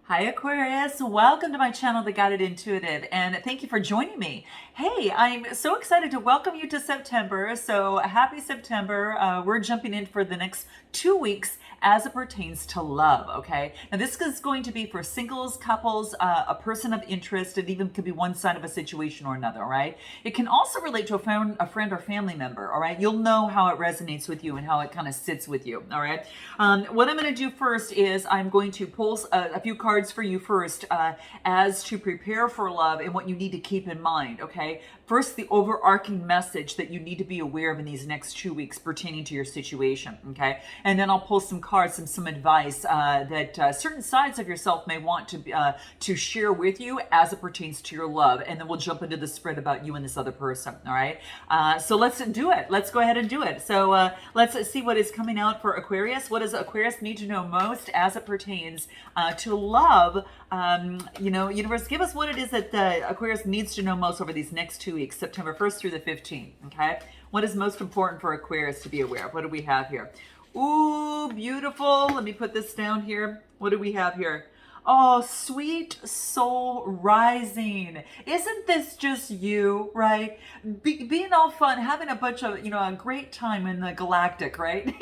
Hi Aquarius, welcome to my channel, The Guided Intuitive, and thank you for joining me. Hey, I'm so excited to welcome you to September, so happy September. We're jumping in for the next 2 weeks as it pertains to love, okay? Now this is going to be for singles, couples, a person of interest. It even could be one side of a situation or another, all right? It can also relate to a friend or family member, all right? You'll know how it resonates with you and how it kind of sits with you, all right? What I'm going to do first is I'm going to pull a few cards for you first as to prepare for love and what you need to keep in mind, okay? First, the overarching message that you need to be aware of in these next 2 weeks pertaining to your situation, okay? And then I'll pull some cards, some advice that certain sides of yourself may want to share with you as it pertains to your love. And then we'll jump into the spread about you and this other person, all right? So let's do it. Let's go ahead and do it. So let's see what is coming out for Aquarius. What does Aquarius need to know most as it pertains to love? Universe, give us what it is that Aquarius needs to know most over these next 2 weeks, September 1st through the 15th, okay? What is most important for Aquarius to be aware of? What do we have here? Ooh, beautiful. Let me put this down here. What do we have here? Oh, sweet soul rising. Isn't this just you, right? Being all fun, having a bunch of, a great time in the galactic, right?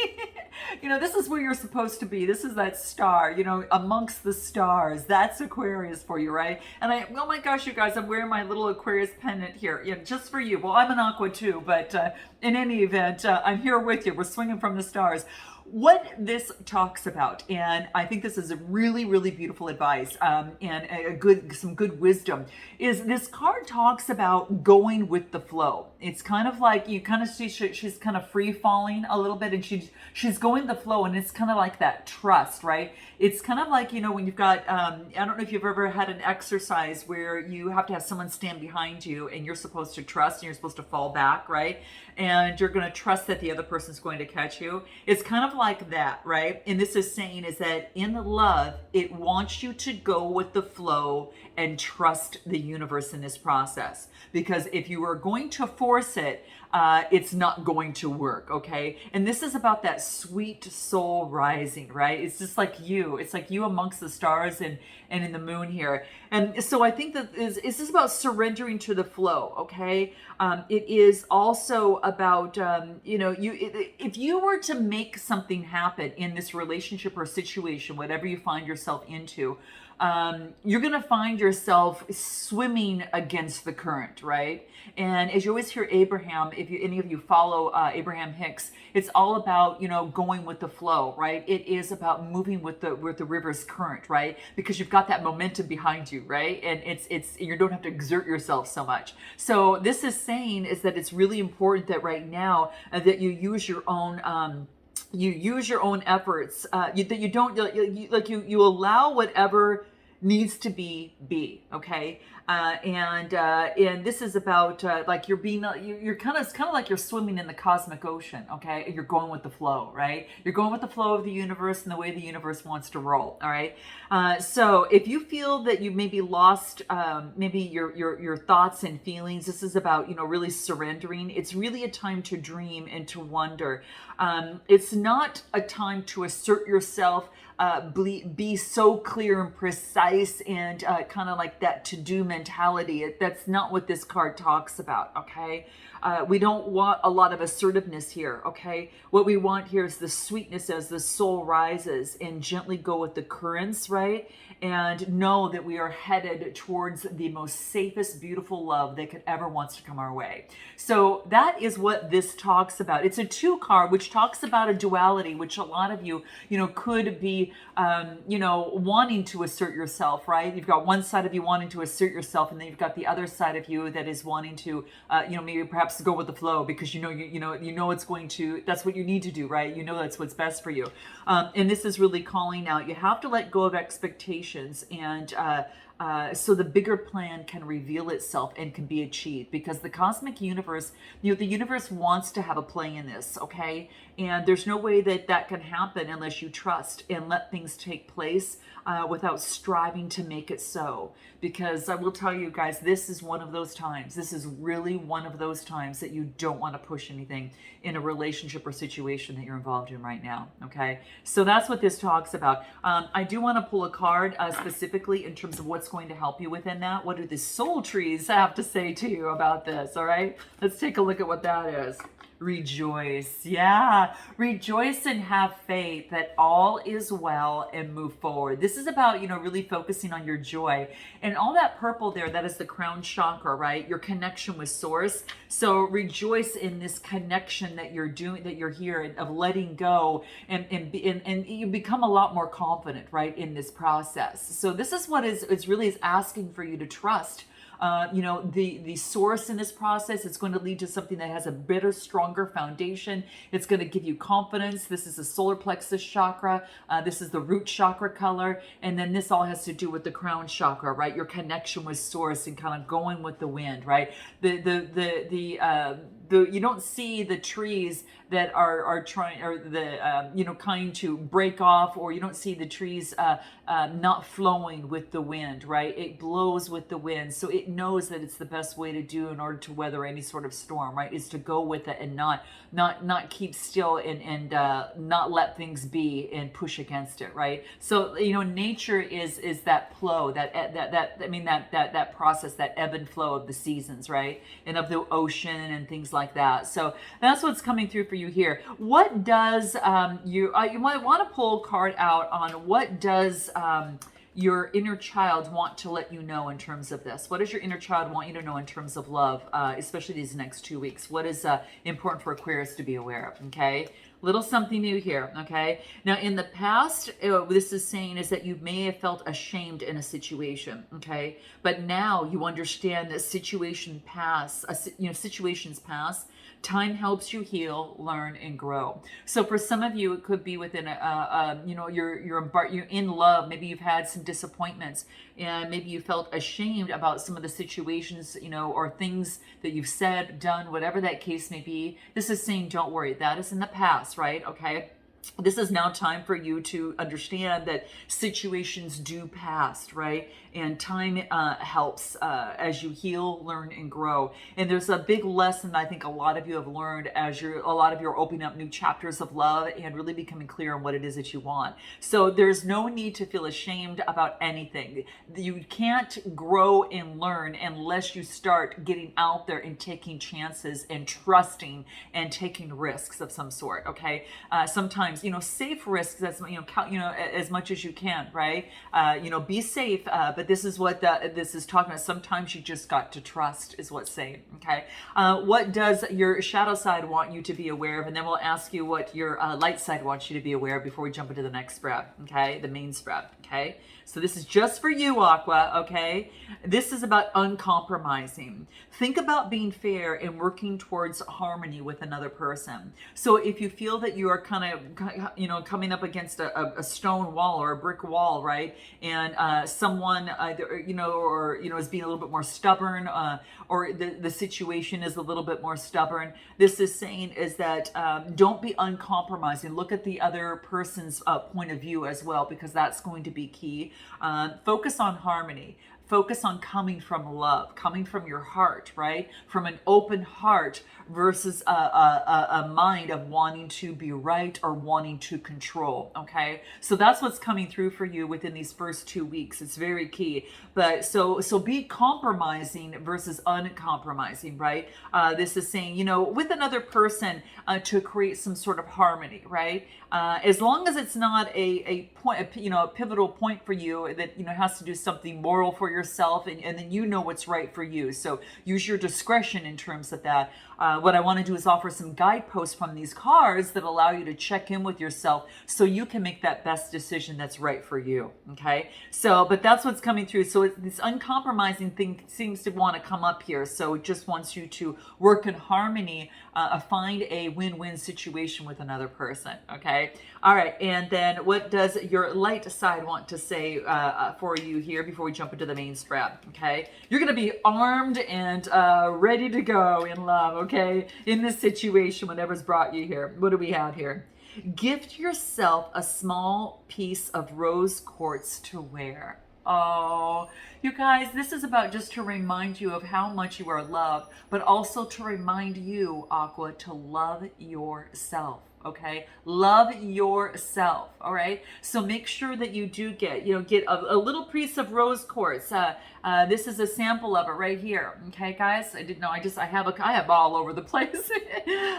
This is where you're supposed to be. This is that star, amongst the stars. That's Aquarius for you, right? And oh my gosh, you guys, I'm wearing my little Aquarius pendant here, just for you. Well, I'm an Aqua too, but in any event, I'm here with you. We're swinging from the stars. What this talks about, and I think this is a really, really beautiful advice and some good wisdom, is this card talks about going with the flow. It's kind of like you kind of see she's kind of free falling a little bit, and she's going the flow, and it's kind of like that trust, right? It's kind of like when you've got I don't know if you've ever had an exercise where you have to have someone stand behind you, and you're supposed to trust, and you're supposed to fall back, right? And you're going to trust that the other person's going to catch you. It's kind of like that, right? And this is saying is that in love, it wants you to go with the flow and trust the universe in this process. Because if you are going to force it, it's not going to work, okay? And this is about that sweet soul rising, right? It's just like you. It's like you amongst the stars and in the moon here. And so I think that this is about surrendering to the flow, okay? It is also about, if you were to make something happen in this relationship or situation, whatever you find yourself into, you're going to find yourself swimming against the current, right? And as you always hear Abraham, if any of you follow Abraham Hicks, it's all about, going with the flow, right? It is about moving with the river's current, right? Because you've got that momentum behind you, right? And it's you don't have to exert yourself so much. So this is saying is that it's really important that right now that you use your own efforts, that you don't you allow whatever needs to be, okay? And this is about like you're being you're kind of like you're swimming in the cosmic ocean, okay? And you're going with the flow, right? You're going with the flow of the universe and the way the universe wants to roll, all right? So if you feel that you maybe lost maybe your thoughts and feelings, this is about really surrendering. It's really a time to dream and to wonder. It's not a time to assert yourself, be so clear and precise and kind of like that to-do mentality. That's not what this card talks about, okay? We don't want a lot of assertiveness here, okay? What we want here is the sweetness as the soul rises and gently go with the currents, right? And know that we are headed towards the most safest, beautiful love that could ever wants to come our way. So that is what this talks about. It's a 2 card, which talks about a duality, which a lot of you, could be, wanting to assert yourself, right? You've got one side of you wanting to assert yourself, and then you've got the other side of you that is wanting to, maybe perhaps go with the flow because it's going to, that's what you need to do, right? That's what's best for you. And this is really calling out, you have to let go of expectations and so the bigger plan can reveal itself and can be achieved, because the cosmic universe, the universe wants to have a play in this, okay? And there's no way that that can happen unless you trust and let things take place without striving to make it so. Because I will tell you guys, this is one of those times. This is really one of those times that you don't want to push anything in a relationship or situation that you're involved in right now, okay? So that's what this talks about. I do want to pull a card specifically in terms of what's going to help you within that. What do the soul trees have to say to you about this, all right? Let's take a look at what that is. Rejoice. Yeah. Rejoice and have faith that all is well and move forward. This is about, really focusing on your joy. And all that purple there, that is the crown chakra, right? Your connection with source. So rejoice in this connection that you're doing, that you're here, of letting go, and you become a lot more confident, right, in this process. So this is what it's really is asking for you to trust. The source in this process. It's going to lead to something that has a better, stronger foundation. It's going to give you confidence. This is the solar plexus chakra. This is the root chakra color. And then this all has to do with the crown chakra, right? Your connection with source and kind of going with the wind, right? You don't see the trees that are trying, or kind to break off, or you don't see the trees not flowing with the wind, right? It blows with the wind, so it knows that it's the best way to do in order to weather any sort of storm, right? Is to go with it and not keep still and not let things be and push against it, right? So nature is that flow, that process, that ebb and flow of the seasons, right? And of the ocean and things like that. So that's what's coming through for you here. What does you might want to pull a card out on what does your inner child want to let you know in terms of this? What does your inner child want you to know in terms of love, especially these next 2 weeks? What is important for Aquarius to be aware of? Okay, little something new here. Okay, now in the past, this is saying is that you may have felt ashamed in a situation. Okay, but now you understand that situations pass. Time helps you heal, learn, and grow. So for some of you, it could be within you're in love. Maybe you've had some disappointments, and maybe you felt ashamed about some of the situations, or things that you've said, done, whatever that case may be. This is saying, don't worry, that is in the past, right? Okay. This is now time for you to understand that situations do pass, right? And time helps as you heal, learn, and grow. And there's a big lesson I think a lot of you have learned as a lot of you are opening up new chapters of love and really becoming clear on what it is that you want. So there's no need to feel ashamed about anything. You can't grow and learn unless you start getting out there and taking chances and trusting and taking risks of some sort. Okay, sometimes safe risks as as much as you can, right? Be safe, but this is what this is talking about. Sometimes you just got to trust, is what's saying. Okay, what does your shadow side want you to be aware of? And then we'll ask you what your light side wants you to be aware of before we jump into the next spread. Okay, the main spread. Okay, so this is just for you, Aqua. Okay, this is about uncompromising. Think about being fair and working towards harmony with another person. So if you feel that you are kind of coming up against a stone wall or a brick wall, right, and someone either is being a little bit more stubborn, or the situation is a little bit more stubborn, this is saying is that don't be uncompromising. Look at the other person's point of view as well, because that's going to be key. Focus on harmony. Focus on coming from love, coming from your heart, right? From an open heart versus a mind of wanting to be right or wanting to control, okay? So that's what's coming through for you within these first 2 weeks. It's very key. But so be compromising versus uncompromising, right? This is saying, with another person to create some sort of harmony, right? As long as it's not a point, a pivotal point for you that, has to do something moral for yourself, and then what's right for you. So use your discretion in terms of that. What I want to do is offer some guideposts from these cards that allow you to check in with yourself so you can make that best decision that's right for you. Okay. So, but that's what's coming through. So this uncompromising thing seems to want to come up here. So it just wants you to work in harmony find a win-win situation with another person. Okay. All right. And then what does your light side want to say for you here before we jump into the main spread? Okay. You're going to be armed and ready to go in love. Okay. In this situation, whatever's brought you here. What do we have here? Gift yourself a small piece of rose quartz to wear. Oh, you guys, this is about just to remind you of how much you are loved, but also to remind you, Aqua, to love yourself. Okay, love yourself. All right, so make sure that you do get a little piece of rose quartz. This is a sample of it right here. Okay, guys, I didn't know. I have all over the place.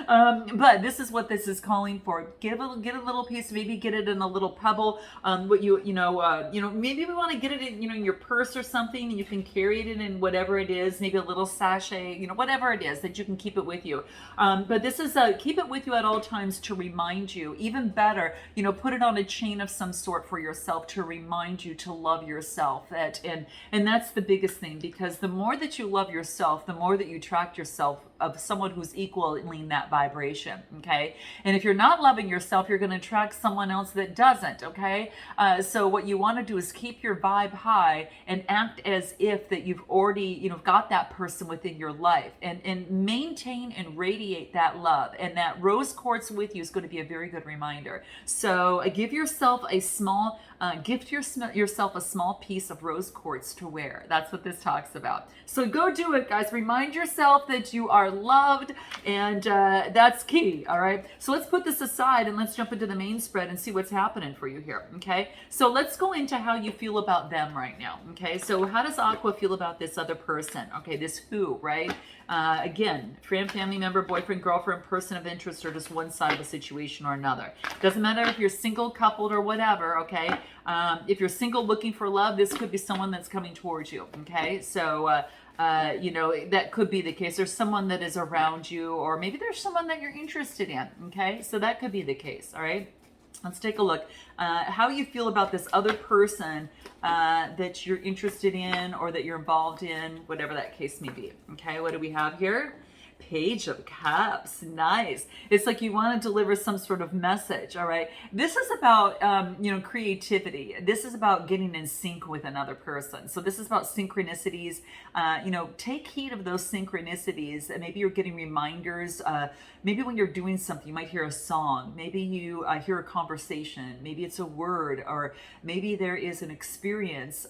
But this is what this is calling for. Get a little piece. Maybe get it in a little pebble. Maybe we want to get it in in your purse or something, and you can carry it in whatever it is. Maybe a little sachet. Whatever it is that you can keep it with you. But this is keep it with you at all times to remind you. Even better, put it on a chain of some sort for yourself to remind you to love yourself. And that's the biggest thing, because the more that you love yourself, the more that you attract yourself of someone who's equally in that vibration. Okay. And if you're not loving yourself, you're going to attract someone else that doesn't. Okay. So what you want to do is keep your vibe high and act as if that you've already, got that person within your life, and maintain and radiate that love. And that rose quartz with you is going to be a very good reminder. So give yourself a small, gift yourself a small piece of rose quartz to wear. That's what this talks about. So go do it, guys. Remind yourself that you are loved, and that's key. All right. So let's put this aside and let's jump into the main spread and see what's happening for you here. Okay. So let's go into how you feel about them right now. Okay. So how does Aqua feel about this other person? Okay. This who, right? Again, friend, family member, boyfriend, girlfriend, person of interest, or just one side of a situation or another. Doesn't matter if you're single, coupled, or whatever. Okay. If you're single looking for love, this could be someone that's coming towards you. Okay. So, that could be the case. There's someone that is around you, or maybe there's someone that you're interested in. Okay. So that could be the case. All right. Let's take a look. How you feel about this other person that you're interested in or that you're involved in, whatever that case may be. Okay, what do we have here? Page of Cups. Nice. It's like you want to deliver some sort of message. All right. This is about, creativity. This is about getting in sync with another person. So this is about synchronicities. Take heed of those synchronicities. Maybe you're getting reminders. Maybe when you're doing something, you might hear a song. Maybe you hear a conversation. Maybe it's a word, or maybe there is an experience,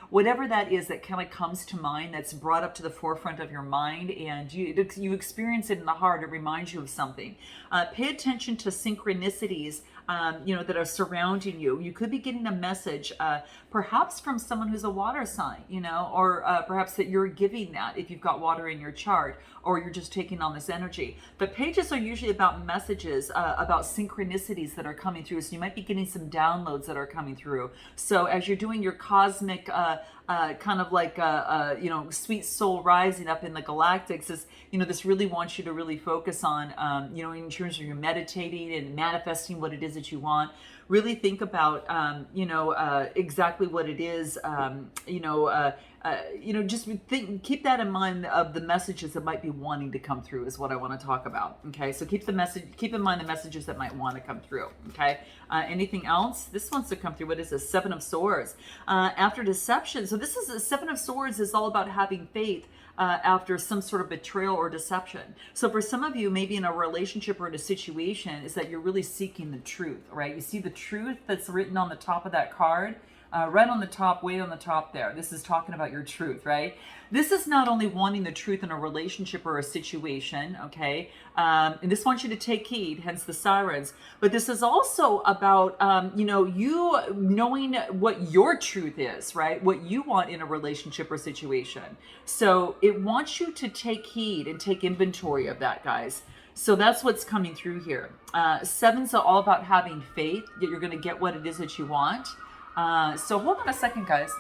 whatever that is that kind of comes to mind, that's brought up to the forefront of your mind, and you experience it in the heart. It reminds you of something. Pay attention to synchronicities that are surrounding you. You could be getting a message, perhaps from someone who's a water sign, or perhaps that you're giving that if you've got water in your chart, or you're just taking on this energy. But pages are usually about messages, about synchronicities that are coming through. So you might be getting some downloads that are coming through. So as you're doing your cosmic, kind of like, sweet soul rising up in the galactics, this really wants you to really focus on, in terms of your meditating and manifesting what it is that you want. Really think about, exactly what it is, just keep that in mind of the messages that might be wanting to come through is what I want to talk about. Okay. So keep in mind the messages that might want to come through. Okay. Anything else? This wants to come through. What is this? Seven of Swords. After deception. So this is a Seven of Swords is all about having faith. After some sort of betrayal or deception. So for some of you, maybe in a relationship or in a situation, is that you're really seeking the truth, right? You see the truth that's written on the top of that card, right on the top, way on the top there. This is talking about your truth, right? This is not only wanting the truth in a relationship or a situation, okay? And this wants you to take heed, hence the sirens. But this is also about, you knowing what your truth is, right? What you want in a relationship or situation. So it wants you to take heed and take inventory of that, guys. So that's what's coming through here. Sevens are all about having faith that you're going to get what it is that you want. So hold on a second, guys.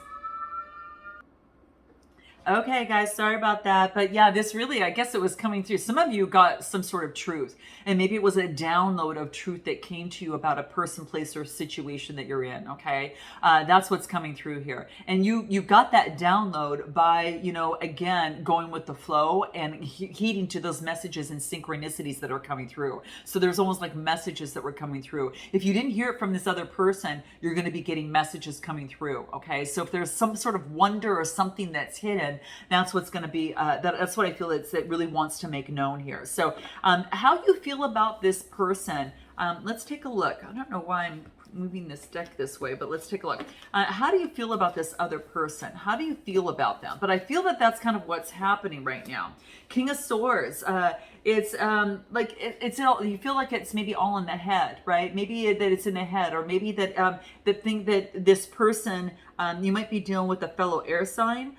Okay, guys, sorry about that. But yeah, this really, I guess it was coming through. Some of you got some sort of truth, and maybe it was a download of truth that came to you about a person, place, or situation that you're in. Okay, that's what's coming through here. And you got that download by, again, going with the flow and heeding to those messages and synchronicities that are coming through. So there's almost like messages that were coming through. If you didn't hear it from this other person, you're going to be getting messages coming through. Okay, so if there's some sort of wonder or something that's hidden, that's what's going to be that's what I feel it really wants to make known here. So how you feel about this person, let's take a look. I don't know why I'm moving this deck this way, but let's take a look. How do you feel about this other person? How do you feel about them? But I feel that that's kind of what's happening right now. King of Swords, it's like it's all, you feel like it's maybe all in the head, right? Maybe that it's in the head, or maybe that the thing that this person, you might be dealing with a fellow air sign.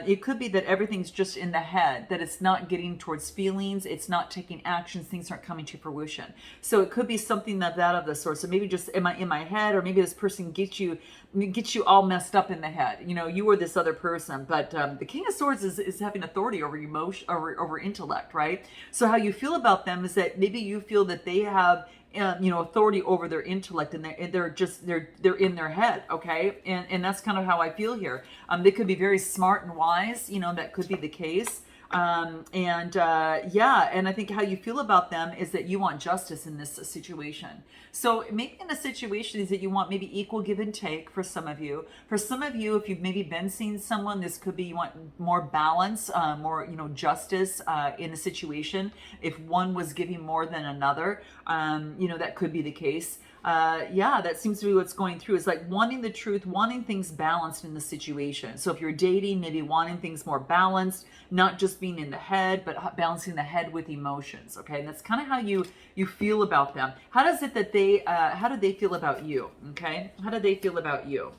It could be that everything's just in the head, that it's not getting towards feelings, it's not taking actions, things aren't coming to fruition. So it could be something of that of the sort. So maybe just in my head, or maybe this person gets you all messed up in the head. You or this other person. But the King of Swords is having authority over emotion, over intellect, right? So how you feel about them is that maybe you feel that they have authority over their intellect, and they're in their head. Okay, and that's kind of how I feel here. They could be very smart and wise. That could be the case. And I think how you feel about them is that you want justice in this situation. So maybe in a situation is that you want maybe equal give and take for some of you. For some of you, if you've maybe been seeing someone, this could be you want more balance, more justice in a situation. If one was giving more than another, that could be the case. That seems to be what's going through. Is like wanting the truth, wanting things balanced in the situation. So if you're dating, maybe wanting things more balanced, not just being in the head, but balancing the head with emotions. Okay, and that's kind of how you feel about them. How does it that how do they feel about you? Okay, how do they feel about you?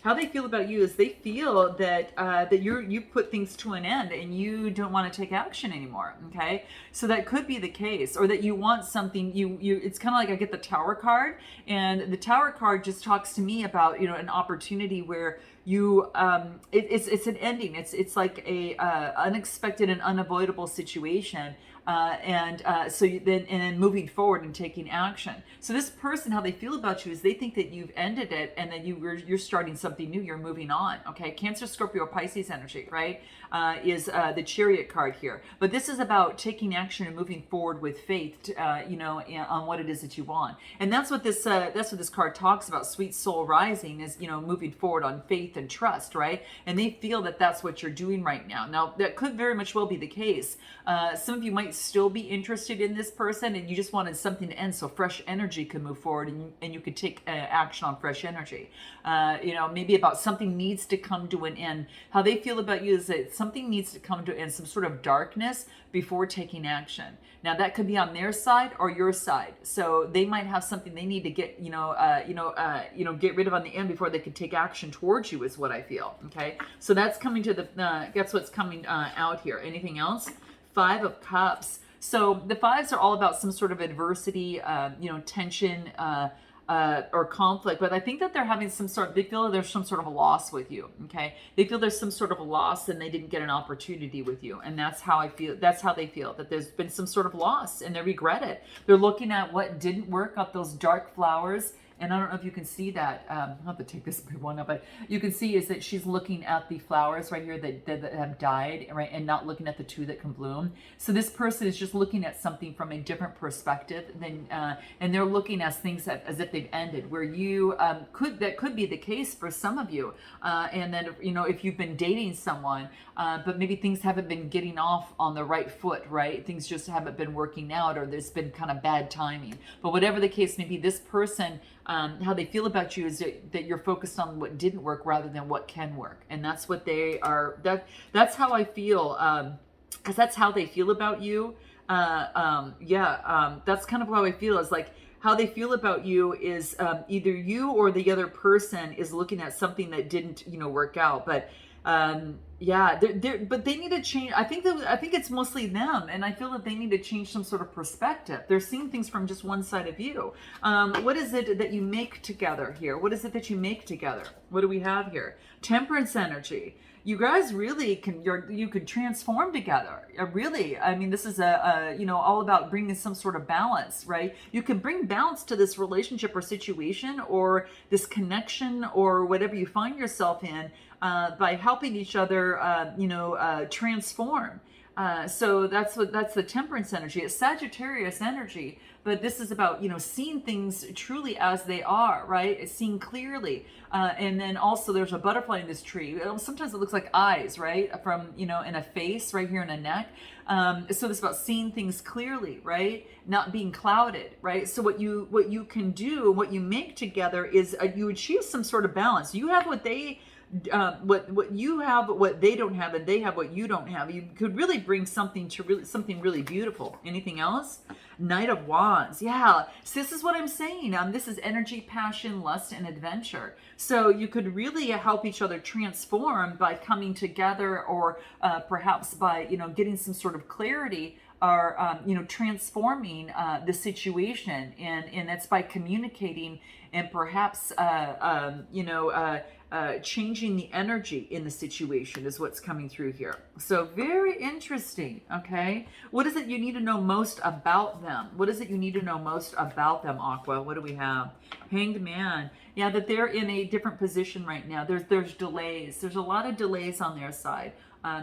How they feel about you is they feel that that you put things to an end and you don't want to take action anymore. Okay, so that could be the case, or that you want something. You it's kind of like I get the Tower card, and the Tower card just talks to me about an opportunity where you it's an ending. It's like a unexpected and unavoidable situation. So then moving forward and taking action. So this person, how they feel about you is they think that you've ended it, and then you're starting something new. You're moving on. Okay, Cancer, Scorpio, Pisces energy, right? Is the Chariot card here. But this is about taking action and moving forward with faith, on what it is that you want. And that's what this card talks about. Sweet soul rising is moving forward on faith and trust, right? And they feel that that's what you're doing right now. Now that could very much well be the case. Some of you might still be interested in this person, and you just wanted something to end so fresh energy could move forward, and you could take action on fresh energy. Maybe about something needs to come to an end. How they feel about you is that something needs to come to an end, some sort of darkness before taking action. Now that could be on their side or your side. So they might have something they need to get get rid of on the end before they could take action towards you, is what I feel. Okay, so that's coming to that's what's coming out here. Anything else? Five of Cups. So the fives are all about some sort of adversity, tension, or conflict. But I think that they're having they feel there's some sort of a loss with you. Okay, they feel there's some sort of a loss, and they didn't get an opportunity with you, and that's how I feel. That's how they feel, that there's been some sort of loss, and they regret it. They're looking at what didn't work, up those dark flowers. And I don't know if you can see that. I'll have to take this big one up, but you can see is that she's looking at the flowers right here that have died, right, and not looking at the two that can bloom. So this person is just looking at something from a different perspective than, and they're looking at things as if they've ended. Where you that could be the case for some of you, and then if you've been dating someone, but maybe things haven't been getting off on the right foot, right? Things just haven't been working out, or there's been kind of bad timing. But whatever the case may be, this person. How they feel about you is that you're focused on what didn't work rather than what can work, and that's what they are. That's how I feel, because that's how they feel about you. That's kind of how I feel. Is like how they feel about you is either you or the other person is looking at something that didn't work out, but. But they need to change. I think it's mostly them, and I feel that they need to change some sort of perspective. They're seeing things from just one side of you. What is it that you make together here? What is it that you make together? What do we have here? Temperance energy. You guys really can, you could transform together. Really, I mean, this is all about bringing some sort of balance, right? You can bring balance to this relationship or situation or this connection or whatever you find yourself in by helping each other, transform. So that's the temperance energy. It's Sagittarius energy, but this is about, seeing things truly as they are, right? It's seeing clearly. And then also there's a butterfly in this tree. Sometimes it looks like eyes, right? From, in a face right here in a neck. So it's about seeing things clearly, right? Not being clouded, right? So what you can do, what you make together is you achieve some sort of balance. You have what they what you have, what they don't have, and they have what you don't have. You could really bring something really beautiful. Anything else? Knight of Wands. Yeah, so this is what I'm saying. This is energy, passion, lust, and adventure. So you could really help each other transform by coming together, or perhaps by getting some sort of clarity, or transforming the situation, and that's by communicating and perhaps changing the energy in the situation is what's coming through here. So very interesting. Okay, what is it you need to know most about them? What is it you need to know most about them, Aqua? What do we have? Hanged Man. Yeah, that they're in a different position right now. There's delays. There's a lot of delays on their side.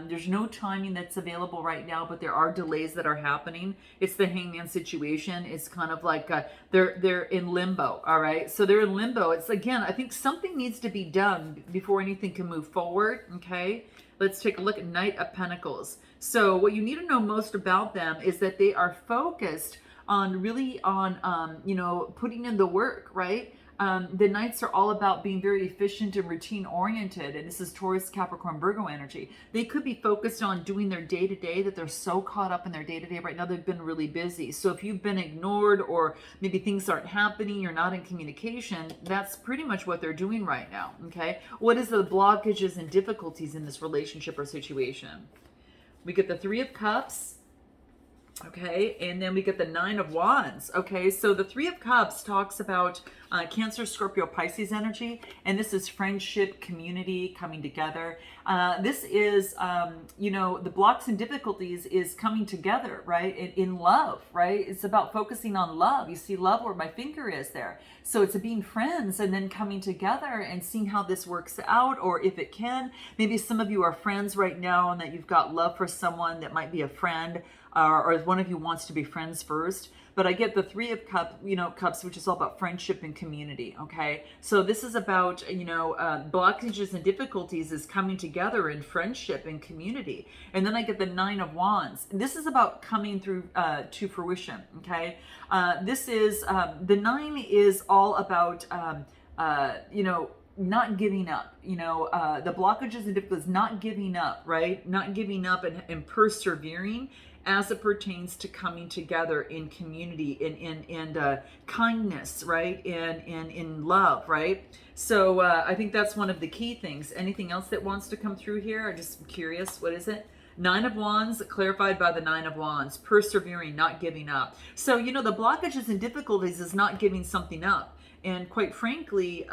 There's no timing that's available right now, but there are delays that are happening. It's the Hangman situation. It's kind of like they're in limbo. All right, so they're in limbo. It's, again, I think something needs to be done before anything can move forward. Okay, let's take a look at Knight of Pentacles. So what you need to know most about them is that they are focused on putting in the work, right? The Knights are all about being very efficient and routine oriented, and this is Taurus, Capricorn, Virgo energy. They could be focused on doing their day-to-day, that they're so caught up in their day-to-day right now. They've been really busy. So if you've been ignored, or maybe things aren't happening, you're not in communication, that's pretty much what they're doing right now. Okay, what is the blockages and difficulties in this relationship or situation? We get the Three of Cups. Okay, and then we get the Nine of Wands. Okay, so the Three of Cups talks about Cancer, Scorpio, Pisces energy, and this is friendship, community, coming together. This is, the blocks and difficulties is coming together, right? In love, right? It's about focusing on love. You see love where my finger is there. So it's being friends and then coming together and seeing how this works out, or if it can. Maybe some of you are friends right now and that you've got love for someone that might be a friend, or one of you wants to be friends first. But I get the Three of Cups, which is all about friendship and community. Okay, so this is about blockages and difficulties is coming together in friendship and community. And then I get the Nine of Wands. This is about coming through to fruition. Okay, this is the Nine is all about not giving up. The blockages and difficulties, not giving up, right? Not giving up and persevering, as it pertains to coming together in community, and kindness, right? And in love, right? So I think that's one of the key things. Anything else that wants to come through here? I'm just curious. What is it? Nine of Wands, clarified by the Nine of Wands. Persevering, not giving up. So, the blockages and difficulties is not giving something up. And quite frankly,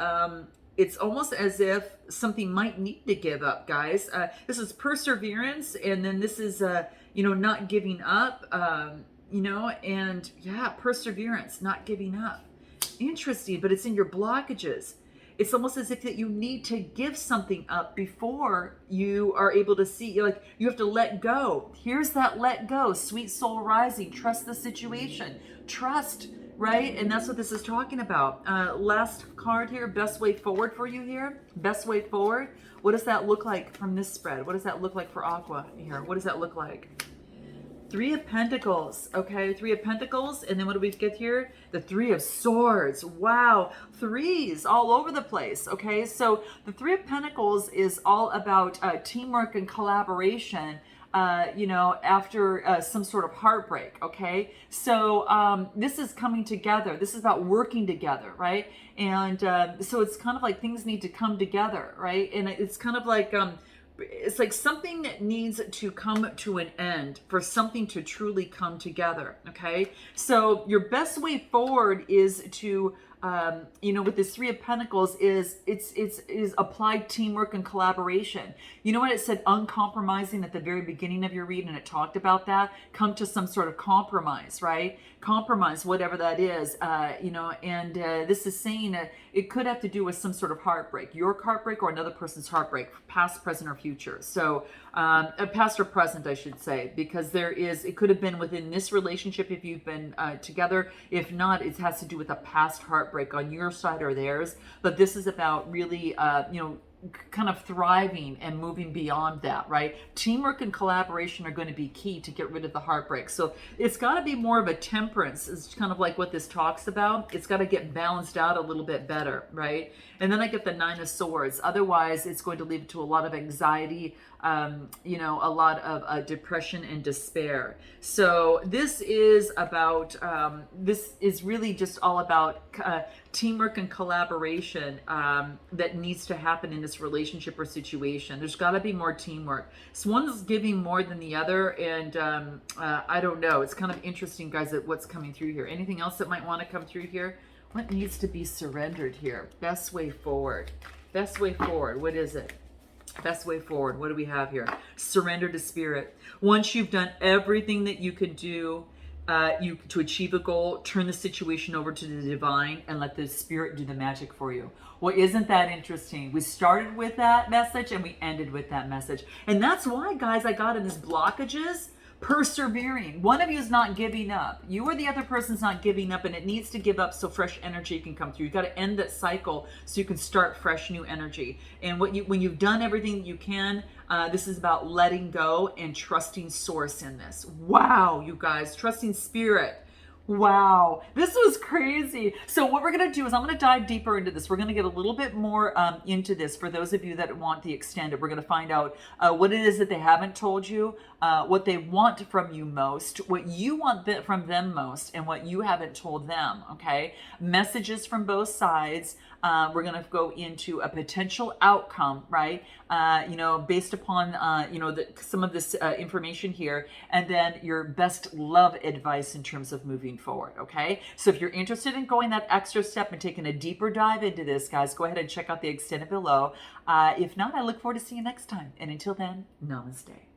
it's almost as if something might need to give up, guys. This is perseverance, and then this is not giving up, and yeah, perseverance, not giving up. Interesting, but it's in your blockages. It's almost as if that you need to give something up before you are able to see, like you have to let go. Here's that let go, sweet soul rising, trust the situation, trust, right? And that's what this is talking about. Last card here, best way forward for you here. Best way forward. What does that look like from this spread? What does that look like for Aqua here? What does that look like? Three of Pentacles, okay? Three of Pentacles, and then what do we get here? The Three of Swords. Wow, threes all over the place, okay? So the Three of Pentacles is all about teamwork and collaboration, after some sort of heartbreak, okay? So this is coming together. This is about working together, right? And so it's kind of like things need to come together, right? And it's kind of like, it's like something that needs to come to an end for something to truly come together, okay? So your best way forward is to you know, with this Three of Pentacles is applied teamwork and collaboration. You know what it said, uncompromising at the very beginning of your read, and it talked about that. Come to some sort of compromise, right? Compromise, whatever that is, you know, and this is saying it could have to do with some sort of heartbreak, your heartbreak or another person's heartbreak, past, present, or future. So past or present, I should say, because it could have been within this relationship if you've been together. If not, it has to do with a past heartbreak on your side or theirs. But this is about really, you know, kind of thriving and moving beyond that, right? Teamwork and collaboration are going to be key to get rid of the heartbreak. So it's got to be more of a temperance. It's kind of like what this talks about. It's got to get balanced out a little bit better, right? And then I get the Nine of Swords. Otherwise, it's going to lead to a lot of anxiety, you know, a lot of depression and despair. So this is about, this is really just all about teamwork and collaboration that needs to happen in this relationship or situation. There's got to be more teamwork. So one's giving more than the other, and I don't know. It's kind of interesting, guys, at what's coming through here. Anything else that might want to come through here? What needs to be surrendered here? Best way forward. Best way forward. What is it? Best way forward. What do we have here? Surrender to spirit. Once you've done everything that you can do to achieve a goal, turn the situation over to the divine and let the spirit do the magic for you. Well, isn't that interesting? We started with that message and we ended with that message. And that's why, guys, I got in this blockages. Persevering. One of you is not giving up. You or the other person's not giving up, and it needs to give up so fresh energy can come through. You got to end that cycle so you can start fresh new energy. And when you've done everything you can, this is about letting go and trusting source in this. Wow, you guys, trusting spirit. Wow, this was crazy. So what we're going to do is I'm going to dive deeper into this. We're going to get a little bit more into this for those of you that want the extended. We're going to find out what it is that they haven't told you, what they want from you most, what you want from them most, and what you haven't told them, okay? Messages from both sides. We're going to go into a potential outcome, right? You know, based upon, you know, some of this information here, and then your best love advice in terms of moving forward, okay? So if you're interested in going that extra step and taking a deeper dive into this, guys, go ahead and check out the extended below. If not, I look forward to seeing you next time. And until then, namaste.